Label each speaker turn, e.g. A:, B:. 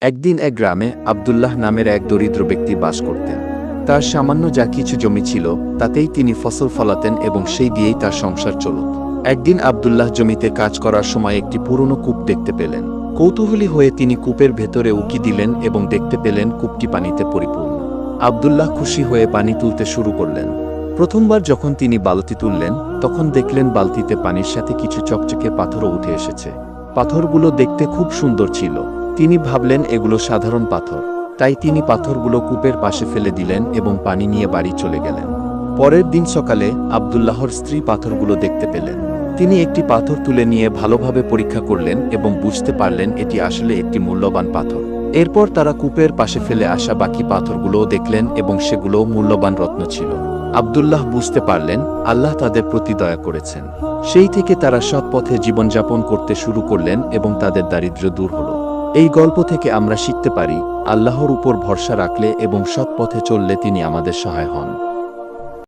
A: একদিন এক গ্রামে আব্দুল্লাহ নামের এক দরিদ্র ব্যক্তি বাস করতেন। তার সামান্য যা কিছু জমি ছিল তাতেই তিনি ফসল ফলাতেন এবং সেই দিয়েই তার সংসার চলত। একদিন আব্দুল্লাহ জমিতে কাজ করার সময় একটি পুরনো কূপ দেখতে পেলেন। কৌতূহলী হয়ে তিনি কূপের ভেতরে উকি দিলেন এবং দেখতে পেলেন কূপটি পানিতে পরিপূর্ণ। আব্দুল্লাহ খুশি হয়ে পানি তুলতে শুরু করলেন। প্রথমবার যখন তিনি বালতি তুললেন তখন দেখলেন বালতিতে পানির সাথে কিছু চকচকে পাথরও উঠে এসেছে। পাথরগুলো দেখতে খুব সুন্দর ছিল। তিনি ভাবলেন এগুলো সাধারণ পাথর, তাই তিনি পাথরগুলো কূপের পাশে ফেলে দিলেন এবং পানি নিয়ে বাড়ি চলে গেলেন। পরের দিন সকালে আব্দুল্লাহর স্ত্রী পাথরগুলো দেখতে পেলেন। তিনি একটি পাথর তুলে নিয়ে ভালোভাবে পরীক্ষা করলেন এবং বুঝতে পারলেন এটি আসলে একটি মূল্যবান পাথর। এরপর তারা কূপের পাশে ফেলে আসা বাকি পাথরগুলোও দেখলেন এবং সেগুলোও মূল্যবান রত্ন ছিল। আব্দুল্লাহ বুঝতে পারলেন আল্লাহ তাদের প্রতি দয়া করেছেন। সেই থেকে তারা সৎ পথে জীবনযাপন করতে শুরু করলেন এবং তাদের দারিদ্র্য দূর হল। এই গল্প থেকে আমরা শিখতে পারি, আল্লাহর উপর ভরসা রাখলে এবং সৎ পথে চললে তিনি আমাদের সহায় হন।